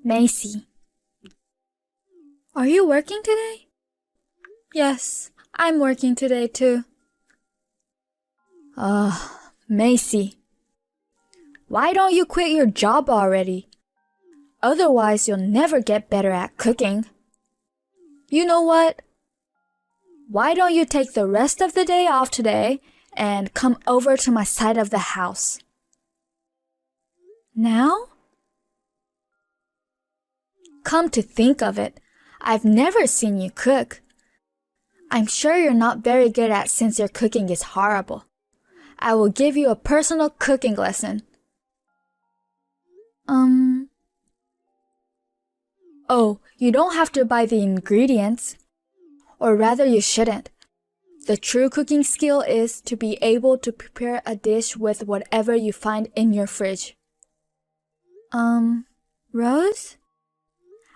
Macy. Are you working today? Yes, I'm working today too. Macy. Why don't you quit your job already? Otherwise, you'll never get better at cooking. You know what? Why don't you take the rest of the day off today and come over to my side of the house? Now? Come to think of it, I've never seen you cook. I'm sure you're not very good at since your cooking is horrible. I will give you a personal cooking lesson. Oh, you don't have to buy the ingredients. Or rather, you shouldn't. The true cooking skill is to be able to prepare a dish with whatever you find in your fridge. Rose?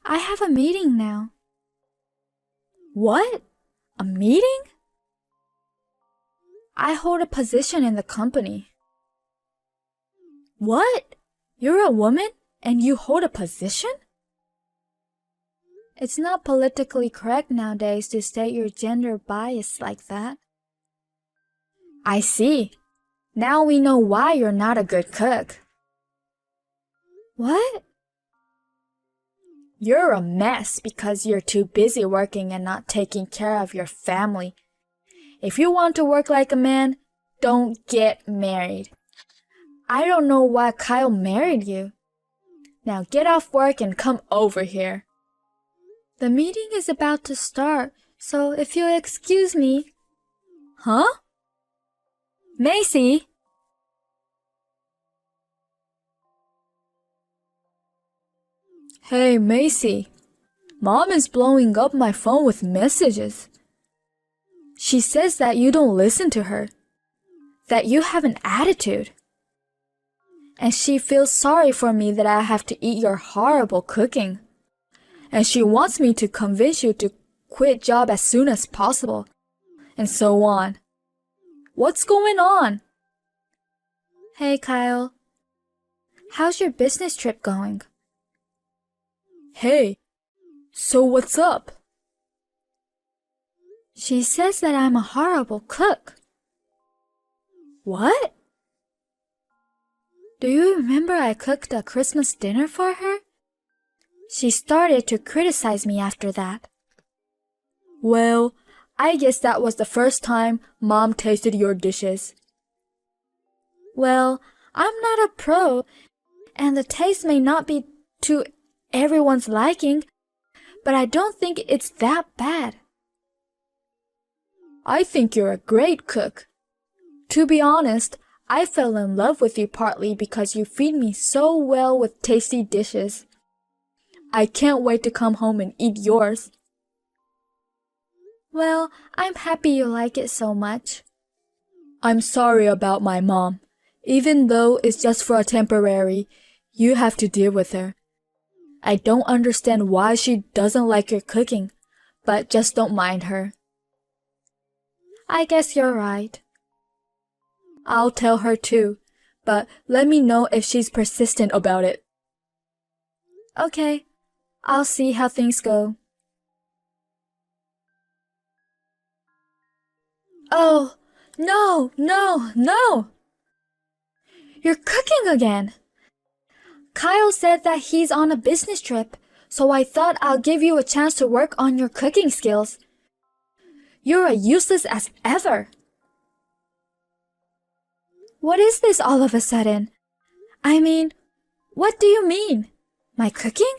I have a meeting now. What? A meeting? I hold a position in the company. What? You're a woman and you hold a position? It's not politically correct nowadays to state your gender bias like that. I see. Now we know why you're not a good cook. What? You're a mess because you're too busy working and not taking care of your family. If you want to work like a man, don't get married. I don't know why Kyle married you. Now get off work and come over here. The meeting is about to start, so if you'll excuse me. Huh? Macy? Hey, Macy. Mom is blowing up my phone with messages. She says that you don't listen to her, that you have an attitude. And she feels sorry for me that I have to eat your horrible cooking. And she wants me to convince you to quit job as soon as possible, and so on. What's going on? Hey, Kyle. How's your business trip going? Hey, so what's up? She says that I'm a horrible cook. What? Do you remember I cooked a Christmas dinner for her? She started to criticize me after that. Well, I guess that was the first time Mom tasted your dishes. Well, I'm not a pro, and the taste may not be to everyone's liking, but I don't think it's that bad. I think you're a great cook. To be honest, I fell in love with you partly because you feed me so well with tasty dishes. I can't wait to come home and eat yours. Well, I'm happy you like it so much. I'm sorry about my mom. Even though it's just for a temporary, you have to deal with her. I don't understand why she doesn't like your cooking, but just don't mind her. I guess you're right. I'll tell her too, but let me know if she's persistent about it. Okay, I'll see how things go. Oh, no, no, no! You're cooking again! Kyle said that he's on a business trip, so I thought I'll give you a chance to work on your cooking skills. You're as useless as ever. What is this all of a sudden? I mean, what do you mean? My cooking?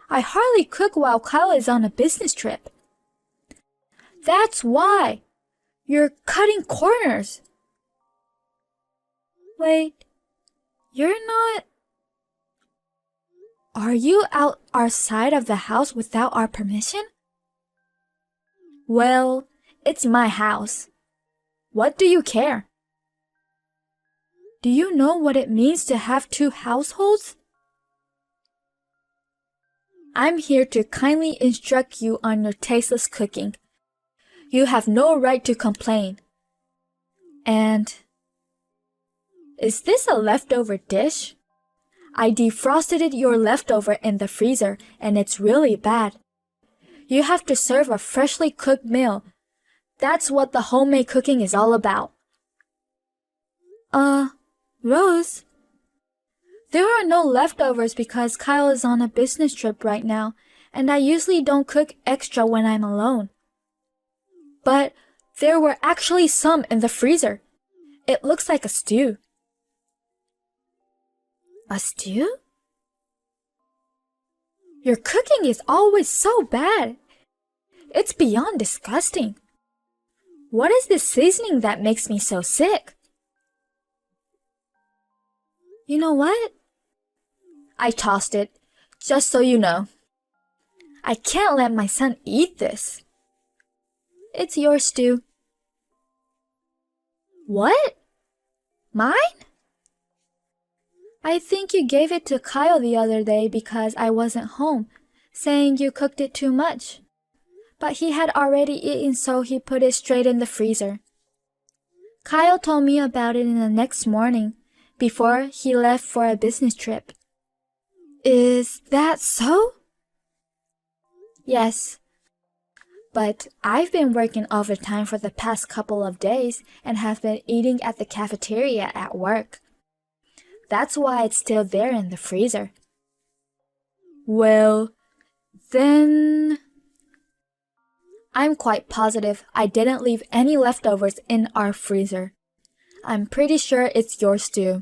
I hardly cook while Kyle is on a business trip. That's why. You're cutting corners. Wait, you're not... Are you out our side of the house without our permission? Well, it's my house. What do you care? Do you know what it means to have two households? I'm here to kindly instruct you on your tasteless cooking. You have no right to complain. And... is this a leftover dish? I defrosted your leftover in the freezer and it's really bad. You have to serve a freshly cooked meal. That's what the homemade cooking is all about. Rose? There are no leftovers because Kyle is on a business trip right now, and I usually don't cook extra when I'm alone. But there were actually some in the freezer. It looks like a stew. A stew? Your cooking is always so bad. It's beyond disgusting. What is this seasoning that makes me so sick? You know what? I tossed it, just so you know. I can't let my son eat this. It's your stew. What? Mine? I think you gave it to Kyle the other day because I wasn't home, saying you cooked it too much. But he had already eaten, so he put it straight in the freezer. Kyle told me about it in the next morning, before he left for a business trip. Is that so? Yes. But I've been working overtime for the past couple of days and have been eating at the cafeteria at work. That's why it's still there in the freezer. Well, then... I'm quite positive I didn't leave any leftovers in our freezer. I'm pretty sure it's yours too.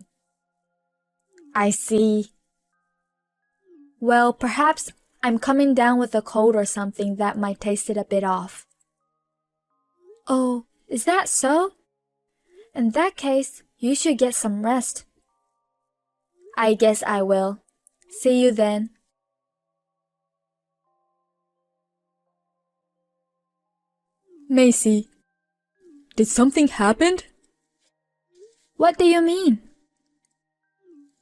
I see. Well, perhaps I'm coming down with a cold or something that might taste it a bit off. Oh, is that so? In that case, you should get some rest. I guess I will. See you then. Macy, did something happen? What do you mean?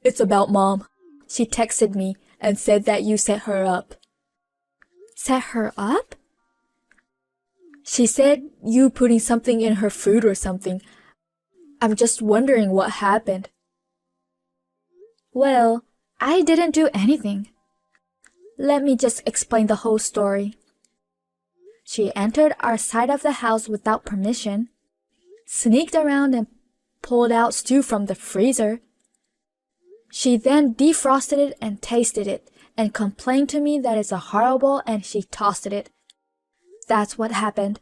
It's about Mom. She texted me and said that you set her up. Set her up? She said you putting something in her food or something. I'm just wondering what happened. Well, I didn't do anything. Let me just explain the whole story. She entered our side of the house without permission, sneaked around and pulled out stew from the freezer. She then defrosted it and tasted it and complained to me that it's horrible and she tossed it. That's what happened.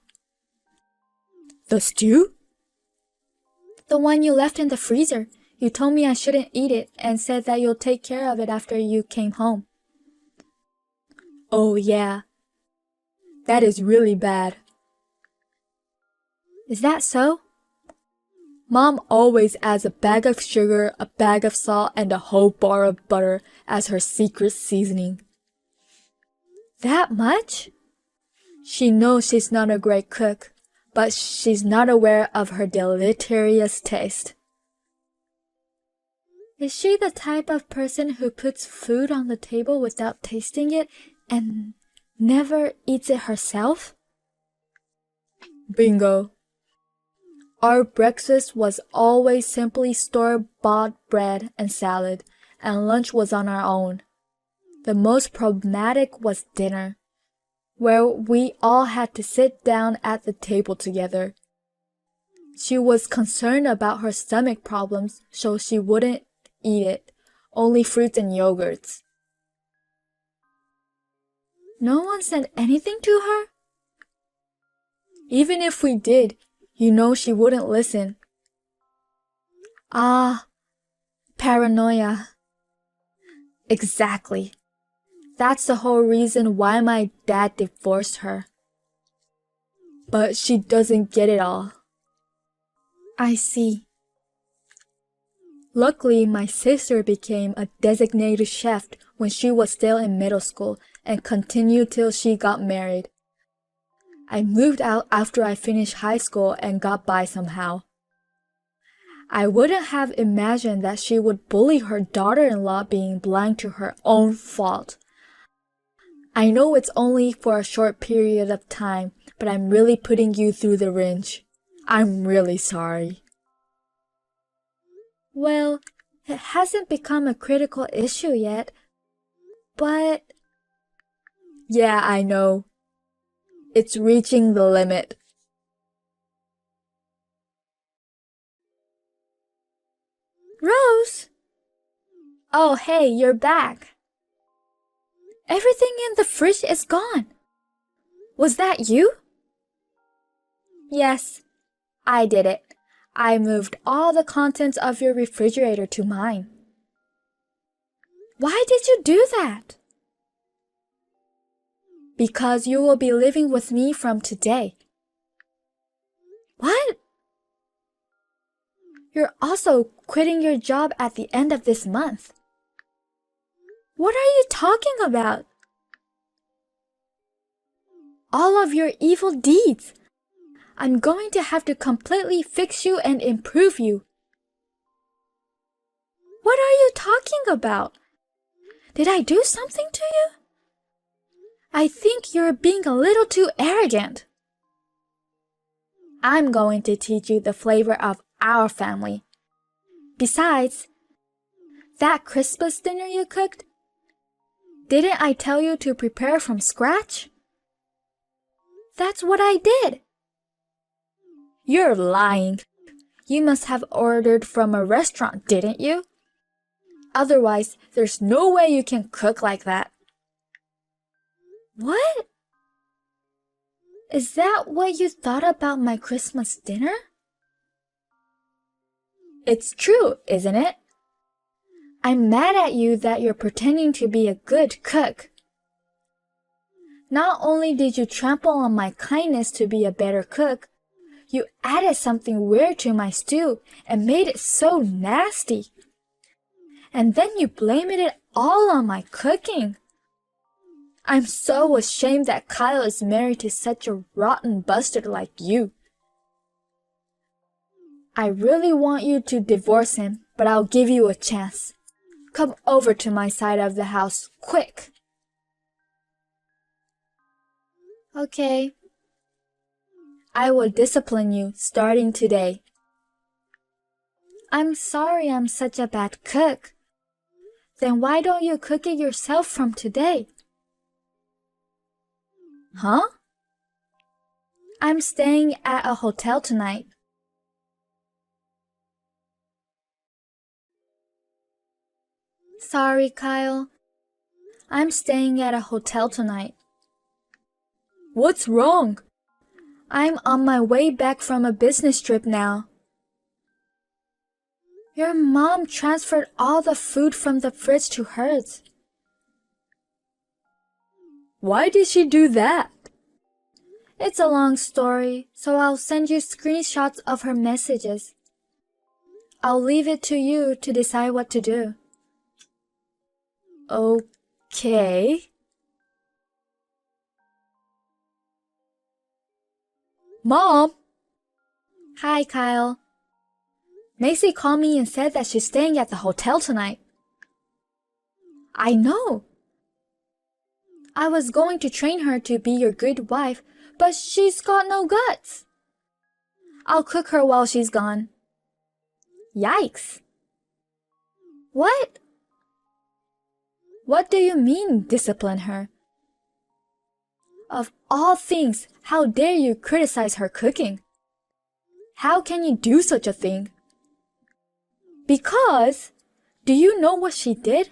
The stew? The one you left in the freezer. You told me I shouldn't eat it and said that you'll take care of it after you came home. Oh yeah. That is really bad. Is that so? Mom always adds a bag of sugar, a bag of salt, and a whole bar of butter as her secret seasoning. That much? She knows she's not a great cook, but she's not aware of her deleterious taste. Is she the type of person who puts food on the table without tasting it and never eats it herself? Bingo. Our breakfast was always simply store-bought bread and salad, and lunch was on our own. The most problematic was dinner, where we all had to sit down at the table together. She was concerned about her stomach problems, so she wouldn't eat it, only fruits and yogurts. No one said anything to her? Even if we did, you know she wouldn't listen. Ah, paranoia. Exactly. That's the whole reason why my dad divorced her. But she doesn't get it all. I see. Luckily, my sister became a designated chef when she was still in middle school and continued till she got married. I moved out after I finished high school and got by somehow. I wouldn't have imagined that she would bully her daughter-in-law being blind to her own fault. I know it's only for a short period of time, but I'm really putting you through the wrench. I'm really sorry. Well, It hasn't become a critical issue yet, but... Yeah, I know. It's reaching the limit. Rose! Oh, hey, you're back. Everything in the fridge is gone. Was that you? Yes, I did it. I moved all the contents of your refrigerator to mine. Why did you do that? Because you will be living with me from today. What? You're also quitting your job at the end of this month. What are you talking about? All of your evil deeds. I'm going to have to completely fix you and improve you. What are you talking about? Did I do something to you? I think you're being a little too arrogant. I'm going to teach you the flavor of our family. Besides, that Christmas dinner you cooked, didn't I tell you to prepare from scratch? That's what I did. You're lying. You must have ordered from a restaurant, didn't you? Otherwise, there's no way you can cook like that. What? Is that what you thought about my Christmas dinner? It's true, isn't it? I'm mad at you that you're pretending to be a good cook. Not only did you trample on my kindness to be a better cook, you added something weird to my stew and made it so nasty. And then you blamed it all on my cooking. I'm so ashamed that Kyle is married to such a rotten bastard like you. I really want you to divorce him, but I'll give you a chance. Come over to my side of the house, quick. Okay. I will discipline you starting today. I'm sorry I'm such a bad cook. Then why don't you cook it yourself from today? Huh? I'm staying at a hotel tonight. Sorry, Kyle. I'm staying at a hotel tonight. What's wrong? I'm on my way back from a business trip now. Your mom transferred all the food from the fridge to hers. Why did she do that? It's a long story, so I'll send you screenshots of her messages. I'll leave it to you to decide what to do. Okay. Mom! Hi, Kyle. Macy called me and said that she's staying at the hotel tonight. I know. I was going to train her to be your good wife, but she's got no guts. I'll cook her while she's gone. Yikes. What? What do you mean, discipline her? Of all things, how dare you criticize her cooking? How can you do such a thing? Because, do you know what she did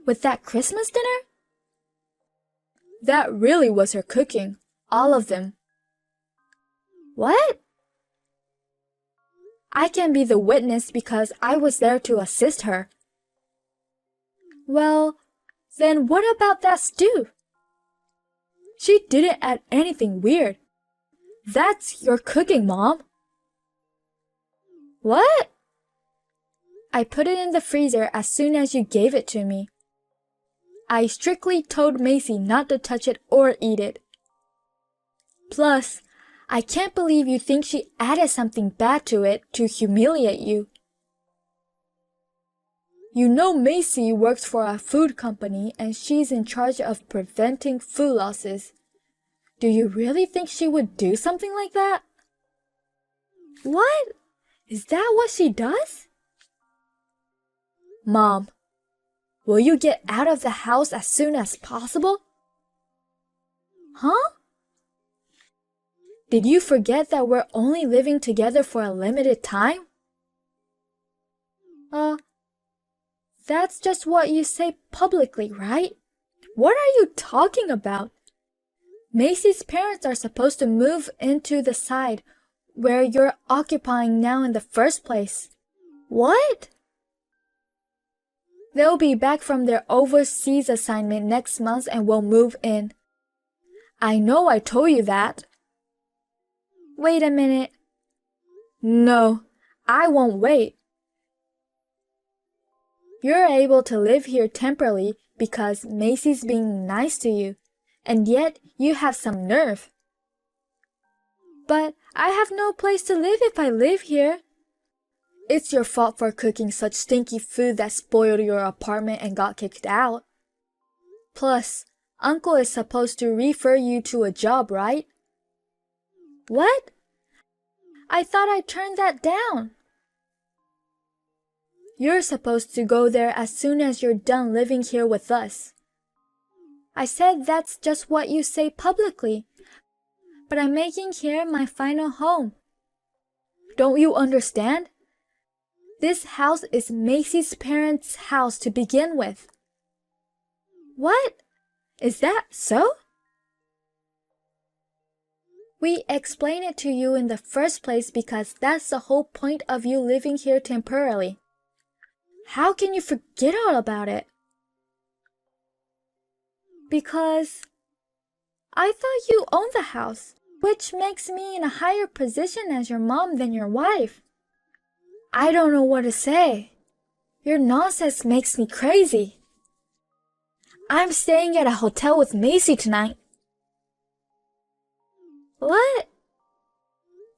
with that Christmas dinner? That really was her cooking, all of them. What? I can be the witness because I was there to assist her. Well, then what about that stew? She didn't add anything weird. That's your cooking, Mom. What? I put it in the freezer as soon as you gave it to me. I strictly told Macy not to touch it or eat it. Plus, I can't believe you think she added something bad to it to humiliate you. You know Macy works for a food company and she's in charge of preventing food losses. Do you really think she would do something like that? What? Is that what she does? Mom, will you get out of the house as soon as possible? Huh? Did you forget that we're only living together for a limited time? That's just what you say publicly, right? What are you talking about? Macy's parents are supposed to move into the side where you're occupying now in the first place. What? They'll be back from their overseas assignment next month and will move in. I know I told you that. Wait a minute. No, I won't wait. You're able to live here temporarily because Macy's being nice to you, and yet you have some nerve. But I have no place to live if I live here. It's your fault for cooking such stinky food that spoiled your apartment and got kicked out. Plus, Uncle is supposed to refer you to a job, right? What? I thought I turned that down. You're supposed to go there as soon as you're done living here with us. I said that's just what you say publicly, but I'm making here my final home. Don't you understand? This house is Macy's parents' house to begin with. What? Is that so? We explained it to you in the first place because that's the whole point of you living here temporarily. How can you forget all about it? Because I thought you owned the house, which makes me in a higher position as your mom than your wife. I don't know what to say. Your nonsense makes me crazy. I'm staying at a hotel with Macy tonight. What?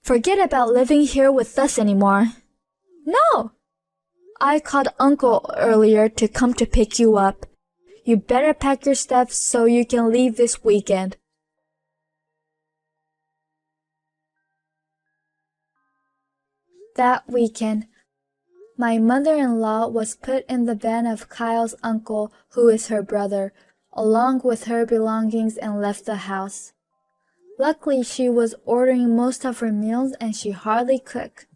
Forget about living here with us anymore. No! I called Uncle earlier to come to pick you up. You better pack your stuff so you can leave this weekend. That weekend, my mother-in-law was put in the van of Kyle's uncle, who is her brother, along with her belongings and left the house. Luckily, she was ordering most of her meals and she hardly cooked.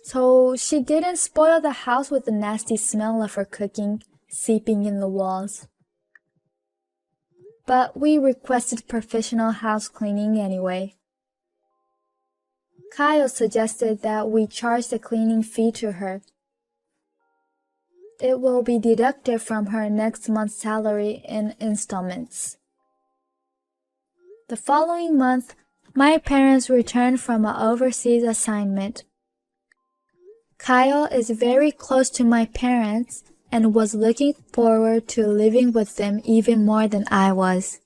So she didn't spoil the house with the nasty smell of her cooking seeping in the walls. But we requested professional house cleaning anyway. Kyle suggested that we charge the cleaning fee to her. It will be deducted from her next month's salary in installments. The following month, my parents returned from an overseas assignment. Kyle is very close to my parents and was looking forward to living with them even more than I was.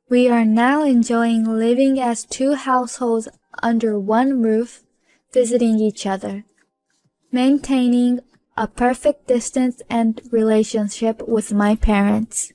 We are now enjoying living as two households under one roof, visiting each other, maintaining a perfect distance and relationship with my parents.